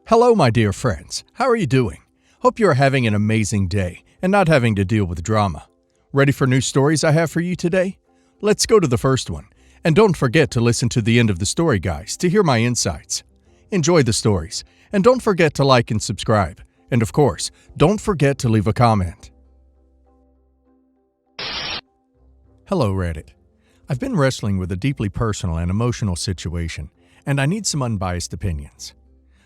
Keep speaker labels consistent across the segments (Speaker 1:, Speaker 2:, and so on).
Speaker 1: Hello, my dear friends. How are you doing? Hope you are having an amazing day and not having to deal with drama. Ready for new stories I have for you today? Let's go to the first one. And don't forget to listen to the end of the story, guys, to hear my insights. Enjoy the stories, and don't forget to like and subscribe. And of course, don't forget to leave a comment. Hello, Reddit. I've been wrestling with a deeply personal and emotional situation, and I need some unbiased opinions.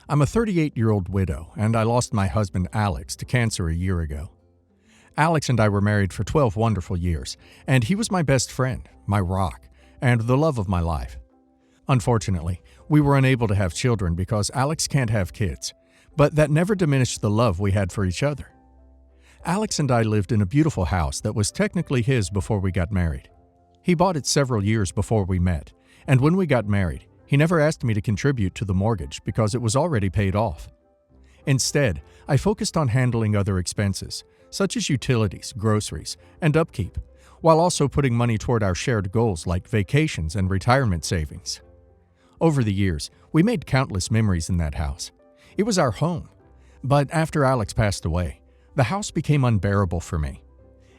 Speaker 1: I'm a 38-year-old widow, and I lost my husband Alex to cancer a year ago. Alex and I were married for 12 wonderful years, and he was my best friend, my rock, and the love of my life. Unfortunately, we were unable to have children because Alex can't have kids, but that never diminished the love we had for each other. Alex and I lived in a beautiful house that was technically his before we got married. He bought it several years before we met, and when we got married, he never asked me to contribute to the mortgage because it was already paid off. Instead, I focused on handling other expenses, such as utilities, groceries, and upkeep, while also putting money toward our shared goals like vacations and retirement savings. Over the years, we made countless memories in that house. It was our home. But after Alex passed away, the house became unbearable for me.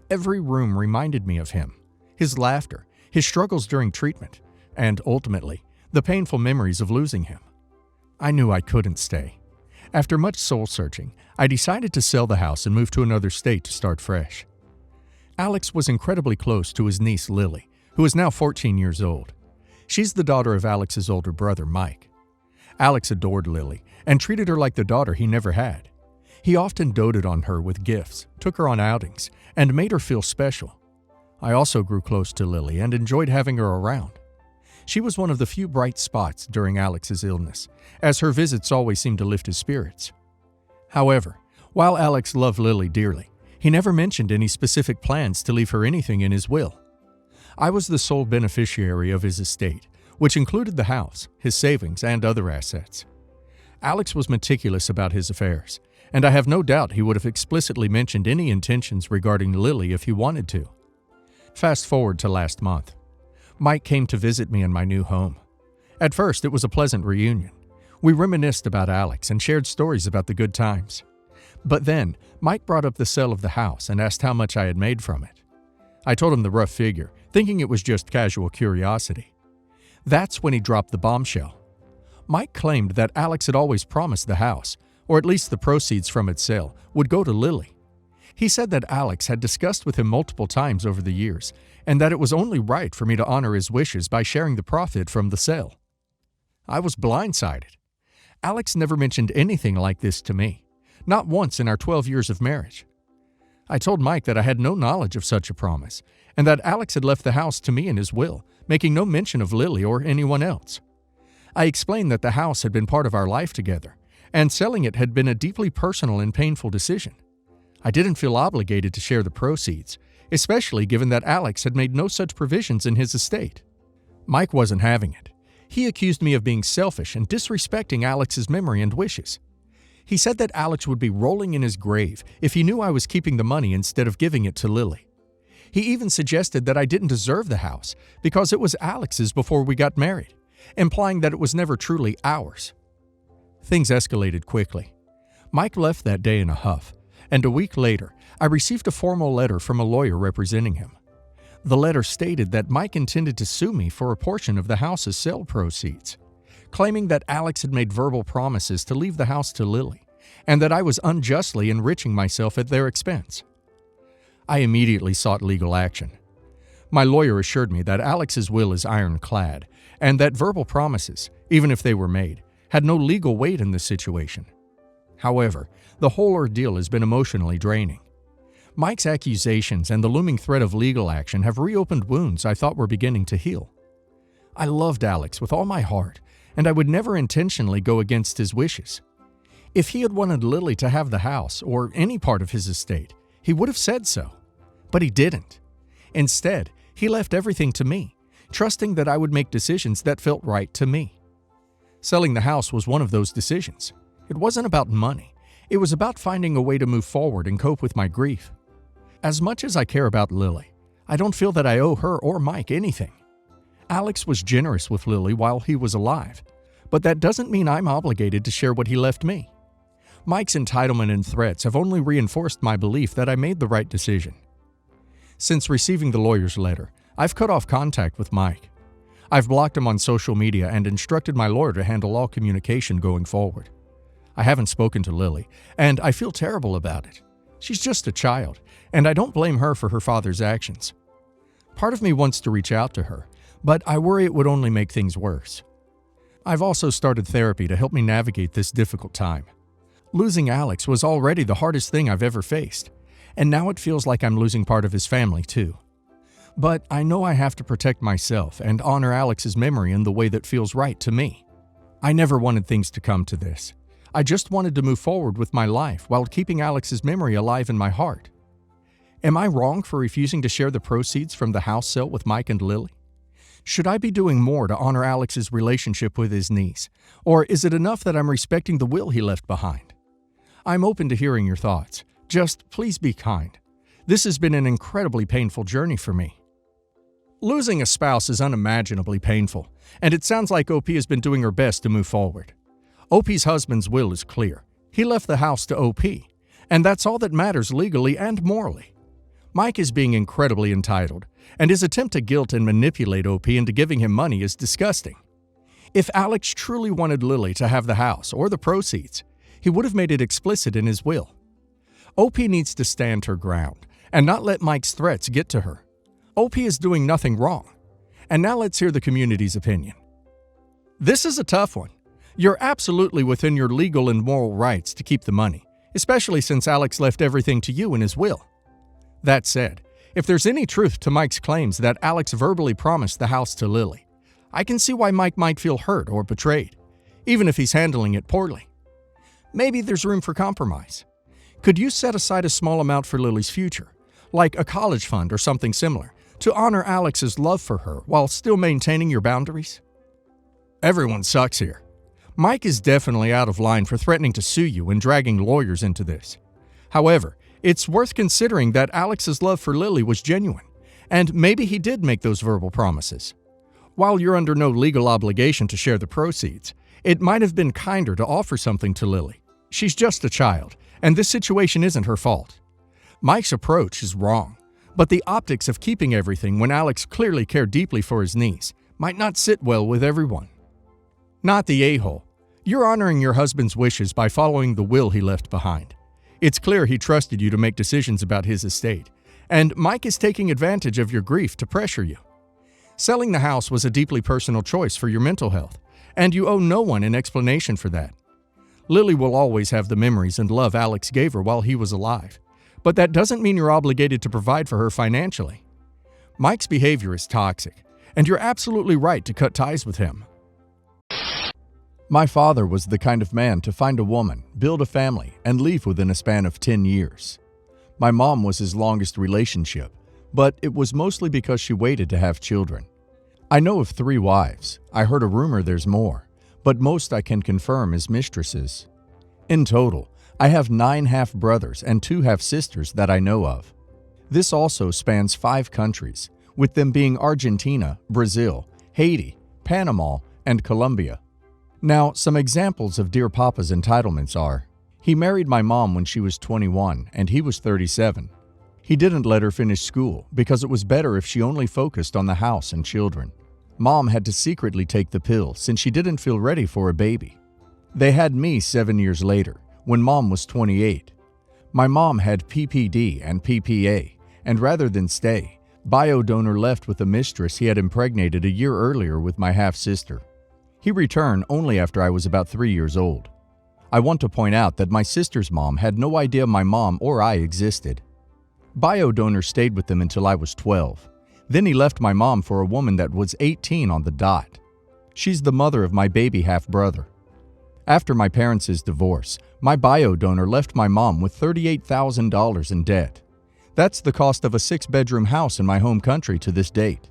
Speaker 1: Every room reminded me of him, his laughter, his struggles during treatment, and ultimately, the painful memories of losing him. I knew I couldn't stay. After much soul-searching, I decided to sell the house and move to another state to start fresh. Alex was incredibly close to his niece Lily, who is now 14 years old. She's the daughter of Alex's older brother, Mike. Alex adored Lily and treated her like the daughter he never had. He often doted on her with gifts, took her on outings, and made her feel special. I also grew close to Lily and enjoyed having her around. She was one of the few bright spots during Alex's illness, as her visits always seemed to lift his spirits. However, while Alex loved Lily dearly, he never mentioned any specific plans to leave her anything in his will. I was the sole beneficiary of his estate, which included the house, his savings, and other assets. Alex was meticulous about his affairs, and I have no doubt he would have explicitly mentioned any intentions regarding Lily if he wanted to. Fast forward to last month. Mike came to visit me in my new home. At first, it was a pleasant reunion. We reminisced about Alex and shared stories about the good times. But then, Mike brought up the sale of the house and asked how much I had made from it. I told him the rough figure, thinking it was just casual curiosity. That's when he dropped the bombshell. Mike claimed that Alex had always promised the house, or at least the proceeds from its sale, would go to Lily. He said that Alex had discussed with him multiple times over the years, and that it was only right for me to honor his wishes by sharing the profit from the sale. I was blindsided. Alex never mentioned anything like this to me, not once in our 12 years of marriage. I told Mike that I had no knowledge of such a promise, and that Alex had left the house to me in his will, making no mention of Lily or anyone else. I explained that the house had been part of our life together, and selling it had been a deeply personal and painful decision. I didn't feel obligated to share the proceeds, especially given that Alex had made no such provisions in his estate. Mike wasn't having it. He accused me of being selfish and disrespecting Alex's memory and wishes. He said that Alex would be rolling in his grave if he knew I was keeping the money instead of giving it to Lily. He even suggested that I didn't deserve the house because it was Alex's before we got married, implying that it was never truly ours. Things escalated quickly. Mike left that day in a huff, and a week later, I received a formal letter from a lawyer representing him. The letter stated that Mike intended to sue me for a portion of the house's sale proceeds, claiming that Alex had made verbal promises to leave the house to Lily, and that I was unjustly enriching myself at their expense. I immediately sought legal action. My lawyer assured me that Alex's will is ironclad, and that verbal promises, even if they were made, had no legal weight in this situation. However, the whole ordeal has been emotionally draining. Mike's accusations and the looming threat of legal action have reopened wounds I thought were beginning to heal. I loved Alex with all my heart, and I would never intentionally go against his wishes. If he had wanted Lily to have the house or any part of his estate, he would have said so. But he didn't. Instead, he left everything to me, trusting that I would make decisions that felt right to me. Selling the house was one of those decisions. It wasn't about money. It was about finding a way to move forward and cope with my grief. As much as I care about Lily, I don't feel that I owe her or Mike anything. Alex was generous with Lily while he was alive, but that doesn't mean I'm obligated to share what he left me. Mike's entitlement and threats have only reinforced my belief that I made the right decision. Since receiving the lawyer's letter, I've cut off contact with Mike. I've blocked him on social media and instructed my lawyer to handle all communication going forward. I haven't spoken to Lily, and I feel terrible about it. She's just a child, and I don't blame her for her father's actions. Part of me wants to reach out to her, but I worry it would only make things worse. I've also started therapy to help me navigate this difficult time. Losing Alex was already the hardest thing I've ever faced, and now it feels like I'm losing part of his family too. But I know I have to protect myself and honor Alex's memory in the way that feels right to me. I never wanted things to come to this. I just wanted to move forward with my life while keeping Alex's memory alive in my heart. Am I wrong for refusing to share the proceeds from the house sale with Mike and Lily? Should I be doing more to honor Alex's relationship with his niece, or is it enough that I'm respecting the will he left behind? I'm open to hearing your thoughts. Just please be kind. This has been an incredibly painful journey for me. Losing a spouse is unimaginably painful, and it sounds like OP has been doing her best to move forward. OP's husband's will is clear. He left the house to OP, and that's all that matters legally and morally. Mike is being incredibly entitled, and his attempt to guilt and manipulate OP into giving him money is disgusting. If Alex truly wanted Lily to have the house or the proceeds, he would have made it explicit in his will. OP needs to stand her ground and not let Mike's threats get to her. OP is doing nothing wrong. And now let's hear the community's opinion. This is a tough one. You're absolutely within your legal and moral rights to keep the money, especially since Alex left everything to you in his will. That said, if there's any truth to Mike's claims that Alex verbally promised the house to Lily, I can see why Mike might feel hurt or betrayed, even if he's handling it poorly. Maybe there's room for compromise. Could you set aside a small amount for Lily's future, like a college fund or something similar, to honor Alex's love for her while still maintaining your boundaries? Everyone sucks here. Mike is definitely out of line for threatening to sue you and dragging lawyers into this. However, it's worth considering that Alex's love for Lily was genuine, and maybe he did make those verbal promises. While you're under no legal obligation to share the proceeds, it might have been kinder to offer something to Lily. She's just a child, and this situation isn't her fault. Mike's approach is wrong, but the optics of keeping everything when Alex clearly cared deeply for his niece might not sit well with everyone. Not the a-hole. You're honoring your husband's wishes by following the will he left behind. It's clear he trusted you to make decisions about his estate, and Mike is taking advantage of your grief to pressure you. Selling the house was a deeply personal choice for your mental health, and you owe no one an explanation for that. Lily will always have the memories and love Alex gave her while he was alive, but that doesn't mean you're obligated to provide for her financially. Mike's behavior is toxic, and you're absolutely right to cut ties with him. My father was the kind of man to find a woman, build a family, and leave within a span of 10 years. My mom was his longest relationship, but it was mostly because she waited to have children. I know of 3 wives. I heard a rumor there's more, but most I can confirm is mistresses. In total, I have 9 half-brothers and 2 half-sisters that I know of. This also spans 5 countries, with them being Argentina, Brazil, Haiti, Panama, and Colombia. Now, some examples of Dear Papa's entitlements are: he married my mom when she was 21 and he was 37. He didn't let her finish school because it was better if she only focused on the house and children. Mom had to secretly take the pill since she didn't feel ready for a baby. They had me 7 years later, when Mom was 28. My mom had PPD and PPA, and rather than stay, bio-donor left with a mistress he had impregnated a year earlier with my half-sister. He returned only after I was about 3 years old. I want to point out that my sister's mom had no idea my mom or I existed. Bio-donor stayed with them until I was 12. Then he left my mom for a woman that was 18 on the dot. She's the mother of my baby half-brother. After my parents' divorce, my bio-donor left my mom with $38,000 in debt. That's the cost of a 6-bedroom house in my home country to this date.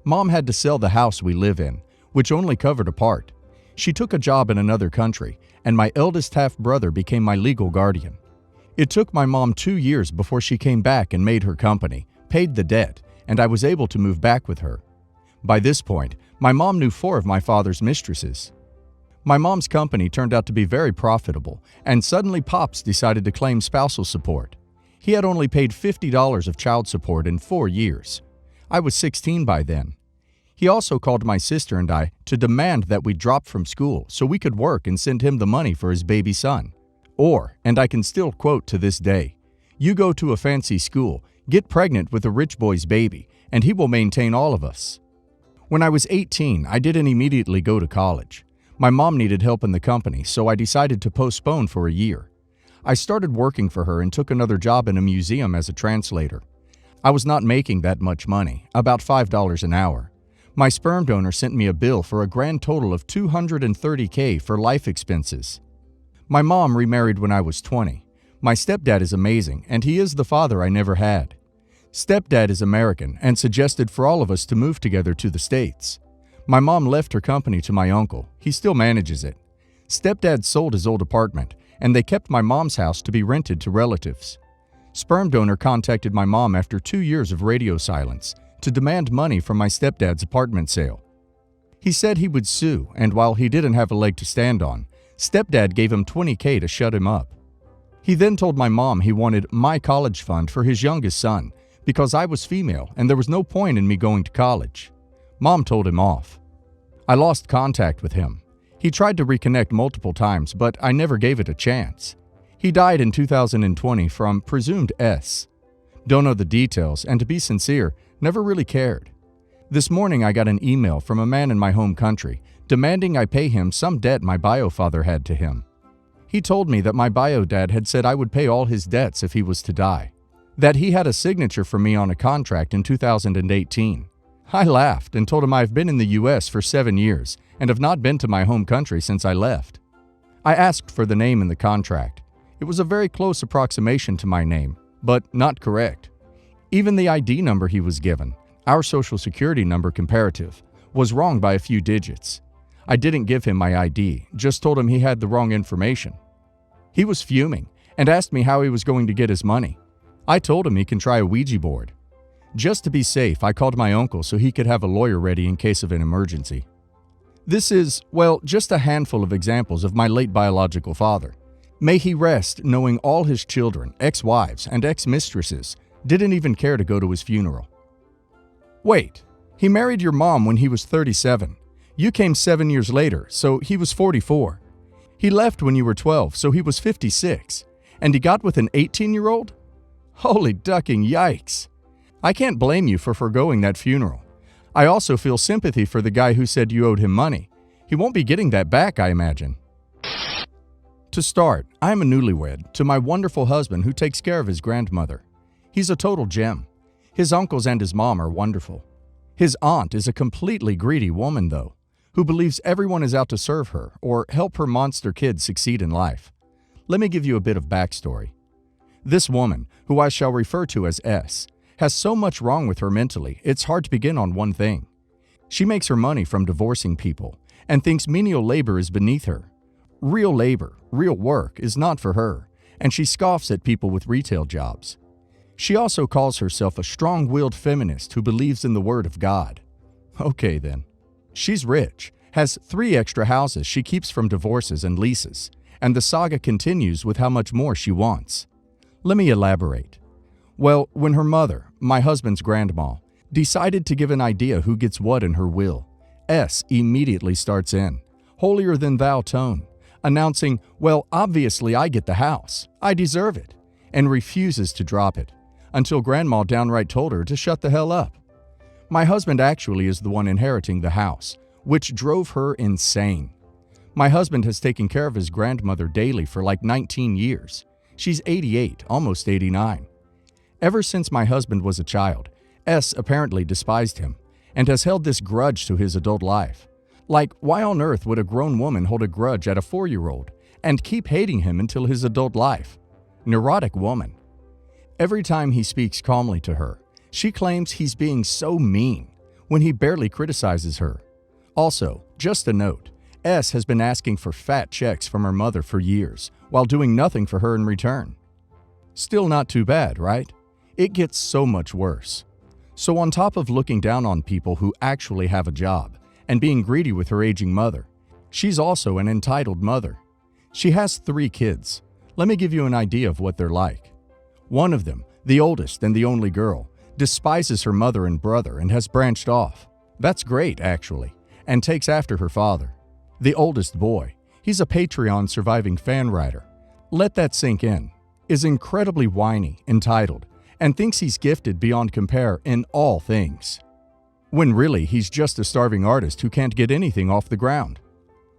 Speaker 1: Mom had to sell the house we live in, which only covered a part. She took a job in another country, and my eldest half-brother became my legal guardian. It took my mom 2 years before she came back and made her company, paid the debt, and I was able to move back with her. By this point, my mom knew 4 of my father's mistresses. My mom's company turned out to be very profitable, and suddenly Pops decided to claim spousal support. He had only paid $50 of child support in 4 years. I was 16 by then. He also called my sister and I to demand that we drop from school so we could work and send him the money for his baby son. Or, and I can still quote to this day, "You go to a fancy school, get pregnant with a rich boy's baby, and he will maintain all of us." When I was 18, I didn't immediately go to college. My mom needed help in the company, so I decided to postpone for a year. I started working for her and took another job in a museum as a translator. I was not making that much money, about $5 an hour. My sperm donor sent me a bill for a grand total of $230K for life expenses. My mom remarried when I was 20. My stepdad is amazing, and he is the father I never had. Stepdad is American and suggested for all of us to move together to the States. My mom left her company to my uncle. He still manages it. Stepdad sold his old apartment, and they kept my mom's house to be rented to relatives. Sperm donor contacted my mom after 2 years of radio silence to demand money from my stepdad's apartment sale. He said he would sue, and while he didn't have a leg to stand on, stepdad gave him $20K to shut him up. He then told my mom he wanted my college fund for his youngest son because I was female and there was no point in me going to college. Mom told him off. I lost contact with him. He tried to reconnect multiple times, but I never gave it a chance. He died in 2020 from presumed S. Don't know the details, and to be sincere, never really cared. This morning I got an email from a man in my home country demanding I pay him some debt my bio father had to him. He told me that my bio dad had said I would pay all his debts if he was to die, that he had a signature for me on a contract in 2018. I laughed and told him I've been in the US for 7 years and have not been to my home country since I left. I asked for the name in the contract. It was a very close approximation to my name, but not correct. Even the ID number he was given, our social security number comparative, was wrong by a few digits. I didn't give him my ID, just told him he had the wrong information. He was fuming and asked me how he was going to get his money. I told him he can try a Ouija board. Just to be safe, I called my uncle so he could have a lawyer ready in case of an emergency. This is, well, just a handful of examples of my late biological father. May he rest knowing all his children, ex-wives, and ex-mistresses didn't even care to go to his funeral. Wait, he married your mom when he was 37. You came 7 years later, so he was 44. He left when you were 12, so he was 56. And he got with an 18-year-old? Holy ducking yikes! I can't blame you for forgoing that funeral. I also feel sympathy for the guy who said you owed him money. He won't be getting that back, I imagine. To start, I am a newlywed to my wonderful husband who takes care of his grandmother. He's a total gem. His uncles and his mom are wonderful. His aunt is a completely greedy woman, though, who believes everyone is out to serve her or help her monster kids succeed in life. Let me give you a bit of backstory. This woman, who I shall refer to as S, has so much wrong with her mentally, it's hard to begin on one thing. She makes her money from divorcing people and thinks menial labor is beneath her. Real labor, real work is not for her, and she scoffs at people with retail jobs. She also calls herself a strong-willed feminist who believes in the word of God. Okay then. She's rich, has 3 extra houses she keeps from divorces and leases, and the saga continues with how much more she wants. Let me elaborate. Well, when her mother, my husband's grandma, decided to give an idea who gets what in her will, S immediately starts in, holier-than-thou tone, announcing, well, obviously I get the house, I deserve it, and refuses to drop it, until Grandma downright told her to shut the hell up. My husband actually is the one inheriting the house, which drove her insane. My husband has taken care of his grandmother daily for like 19 years. She's 88, almost 89. Ever since my husband was a child, S apparently despised him and has held this grudge to his adult life. Like, why on earth would a grown woman hold a grudge at a 4-year-old and keep hating him until his adult life? Neurotic woman. Every time he speaks calmly to her, she claims he's being so mean when he barely criticizes her. Also, just a note, S has been asking for fat checks from her mother for years while doing nothing for her in return. Still not too bad, right? It gets so much worse. So on top of looking down on people who actually have a job and being greedy with her aging mother, She's also an entitled mother. She has 3 kids. Let me give you an idea of what they're like. One of them, the oldest and the only girl, despises her mother and brother and has branched off. That's great, actually, and takes after her father. The oldest boy, he's a Patreon surviving fan writer. Let that sink in. Is incredibly whiny, entitled, and thinks he's gifted beyond compare in all things. When really he's just a starving artist who can't get anything off the ground.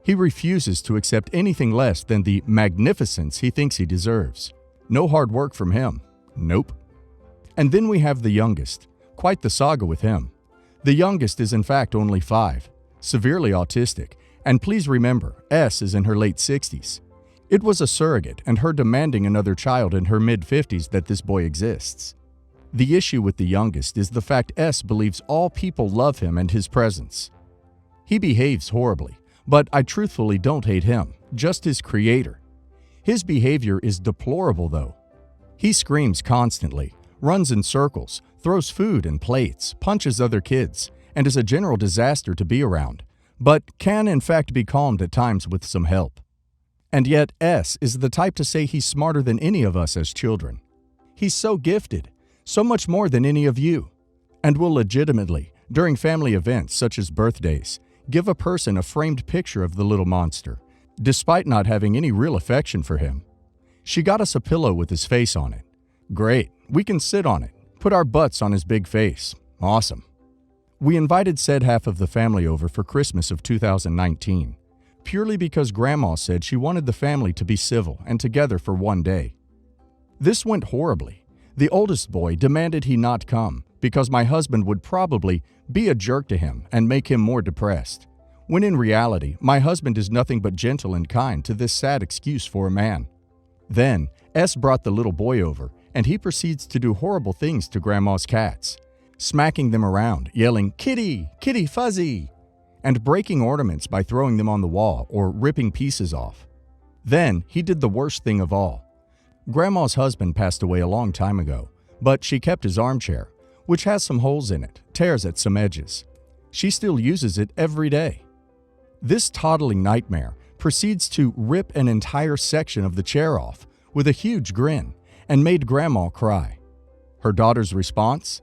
Speaker 1: He refuses to accept anything less than the magnificence he thinks he deserves. No hard work from him. Nope. And then we have the youngest. Quite the saga with him. The youngest is in fact only 5, severely autistic, and please remember, S is in her late 60s. It was a surrogate and her demanding another child in her mid-50s that this boy exists. The issue with the youngest is the fact S believes all people love him and his presence. He behaves horribly, but I truthfully don't hate him, just his creator. His behavior is deplorable though. He screams constantly, runs in circles, throws food and plates, punches other kids, and is a general disaster to be around, but can in fact be calmed at times with some help. And yet S is the type to say he's smarter than any of us as children. He's so gifted, so much more than any of you, and will legitimately, during family events such as birthdays, give a person a framed picture of the little monster, despite not having any real affection for him. She got us a pillow with his face on it. Great, we can sit on it, put our butts on his big face. Awesome. We invited said half of the family over for Christmas of 2019, purely because Grandma said she wanted the family to be civil and together for one day. This went horribly. The oldest boy demanded he not come because my husband would probably be a jerk to him and make him more depressed, when in reality, my husband is nothing but gentle and kind to this sad excuse for a man. Then, S brought the little boy over, and he proceeds to do horrible things to Grandma's cats, smacking them around, yelling, "Kitty, Kitty Fuzzy," and breaking ornaments by throwing them on the wall or ripping pieces off. Then, he did the worst thing of all. Grandma's husband passed away a long time ago, but she kept his armchair, which has some holes in it, tears at some edges. She still uses it every day. This toddling nightmare proceeds to rip an entire section of the chair off with a huge grin and made Grandma cry. Her daughter's response?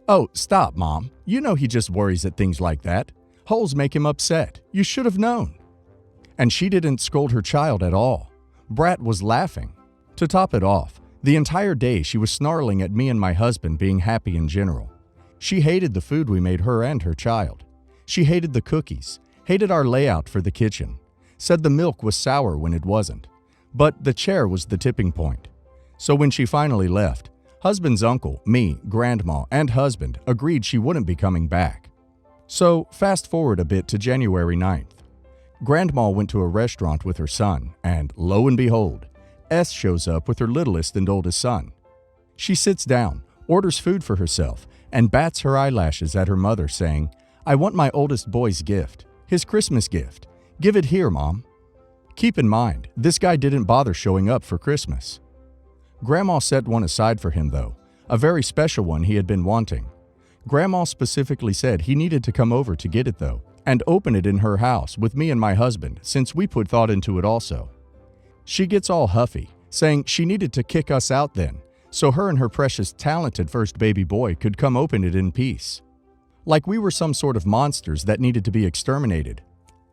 Speaker 1: "Oh, stop, Mom. You know he just worries at things like that. Holes make him upset. You should have known." And she didn't scold her child at all. Brat was laughing. To top it off, the entire day she was snarling at me and my husband being happy in general. She hated the food we made her and her child. She hated the cookies, hated our layout for the kitchen, said the milk was sour when it wasn't. But the chair was the tipping point. So when she finally left, husband's uncle, me, Grandma, and husband agreed she wouldn't be coming back. So fast forward a bit to January 9th. Grandma went to a restaurant with her son, and lo and behold, S shows up with her littlest and oldest son. She sits down, orders food for herself, and bats her eyelashes at her mother saying, "I want my oldest boy's gift, his Christmas gift. Give it here, Mom." Keep in mind, this guy didn't bother showing up for Christmas. Grandma set one aside for him though, a very special one he had been wanting. Grandma specifically said he needed to come over to get it though, and open it in her house with me and my husband since we put thought into it also. She gets all huffy, saying she needed to kick us out then, so her and her precious talented first baby boy could come open it in peace. Like we were some sort of monsters that needed to be exterminated.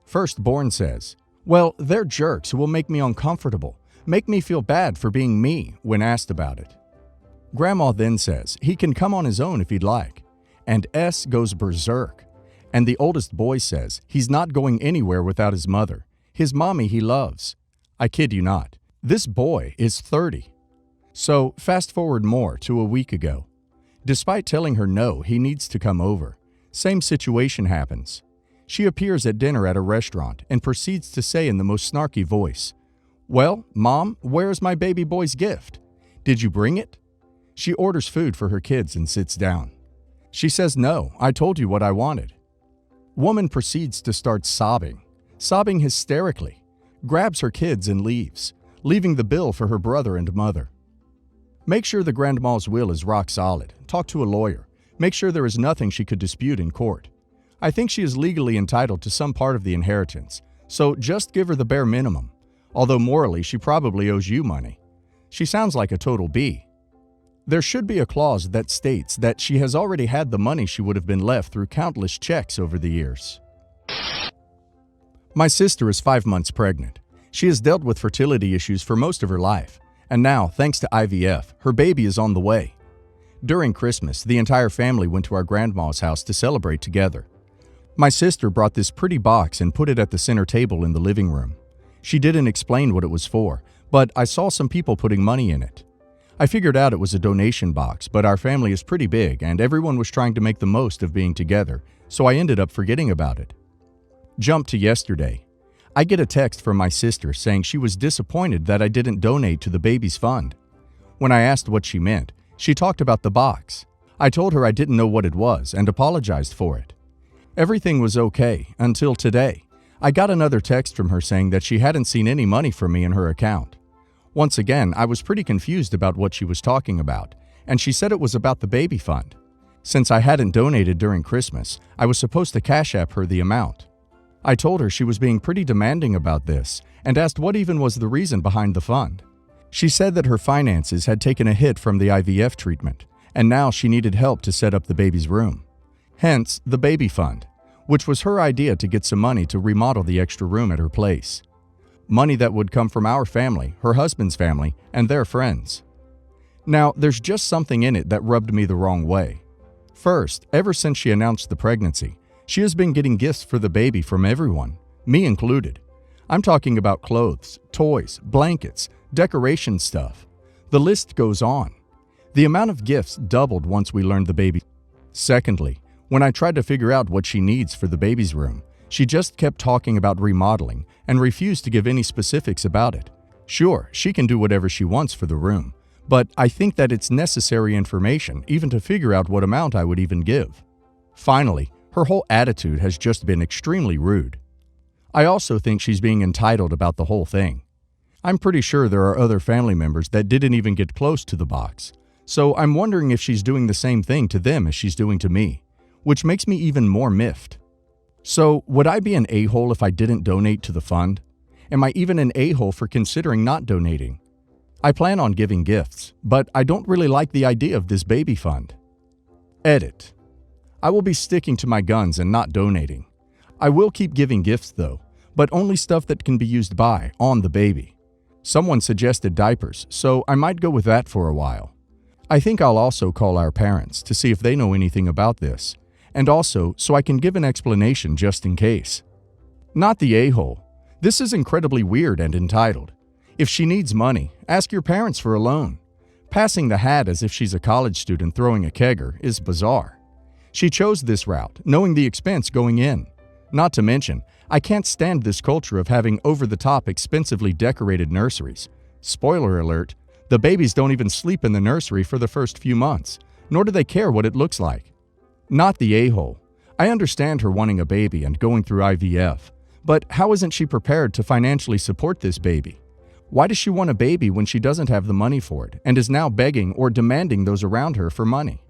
Speaker 1: Firstborn says, "Well, they're jerks who will make me uncomfortable, make me feel bad for being me," when asked about it. Grandma then says he can come on his own if he'd like, and S goes berserk. And the oldest boy says he's not going anywhere without his mother, his mommy he loves. I kid you not, this boy is 30. So fast forward more to a week ago. Despite telling her no, he needs to come over, same situation happens. She appears at dinner at a restaurant and proceeds to say in the most snarky voice, "Well, Mom, where's my baby boy's gift? Did you bring it?" She orders food for her kids and sits down. She says, "No, I told you what I wanted." Woman proceeds to start sobbing hysterically, grabs her kids and leaves, leaving the bill for her brother and mother. Make sure the grandma's will is rock solid. Talk to a lawyer. Make sure there is nothing she could dispute in court. I think she is legally entitled to some part of the inheritance, So just give her the bare minimum, although morally she probably owes you money. She sounds like a total B. There should be a clause that states that she has already had the money she would have been left through countless checks over the years. My sister is 5 months pregnant. She has dealt with fertility issues for most of her life, and now, thanks to IVF, her baby is on the way. During Christmas, the entire family went to our grandma's house to celebrate together. My sister brought this pretty box and put it at the center table in the living room. She didn't explain what it was for, but I saw some people putting money in it. I figured out it was a donation box, but our family is pretty big and everyone was trying to make the most of being together, so I ended up forgetting about it. Jump to yesterday. I get a text from my sister saying she was disappointed that I didn't donate to the baby's fund. When I asked what she meant, she talked about the box. I told her I didn't know what it was and apologized for it. Everything was okay until today. I got another text from her saying that she hadn't seen any money from me in her account. Once again, I was pretty confused about what she was talking about, and she said it was about the baby fund. Since I hadn't donated during Christmas, I was supposed to Cash App her the amount. I told her she was being pretty demanding about this and asked what even was the reason behind the fund. She said that her finances had taken a hit from the IVF treatment, and now she needed help to set up the baby's room. Hence, the baby fund, which was her idea to get some money to remodel the extra room at her place. Money that would come from our family, her husband's family, and their friends. Now, there's just something in it that rubbed me the wrong way. First, ever since she announced the pregnancy, she has been getting gifts for the baby from everyone, me included. I'm talking about clothes, toys, blankets, decoration stuff. The list goes on. The amount of gifts doubled once we learned the baby. Secondly, when I tried to figure out what she needs for the baby's room, she just kept talking about remodeling and refused to give any specifics about it. Sure, she can do whatever she wants for the room, but I think that it's necessary information even to figure out what amount I would even give. Finally, her whole attitude has just been extremely rude. I also think she's being entitled about the whole thing. I'm pretty sure there are other family members that didn't even get close to the box, so I'm wondering if she's doing the same thing to them as she's doing to me, which makes me even more miffed. So, would I be an a-hole if I didn't donate to the fund? Am I even an a-hole for considering not donating? I plan on giving gifts, but I don't really like the idea of this baby fund. Edit. I will be sticking to my guns and not donating. I will keep giving gifts though, but only stuff that can be used on the baby. Someone suggested diapers, so I might go with that for a while. I think I'll also call our parents to see if they know anything about this, and also so I can give an explanation just in case. Not the a-hole. This is incredibly weird and entitled. If she needs money, ask your parents for a loan. Passing the hat as if she's a college student throwing a kegger is bizarre. She chose this route, knowing the expense going in. Not to mention, I can't stand this culture of having over-the-top expensively decorated nurseries. Spoiler alert, the babies don't even sleep in the nursery for the first few months, nor do they care what it looks like. Not the a-hole. I understand her wanting a baby and going through IVF, but how isn't she prepared to financially support this baby? Why does she want a baby when she doesn't have the money for it and is now begging or demanding those around her for money?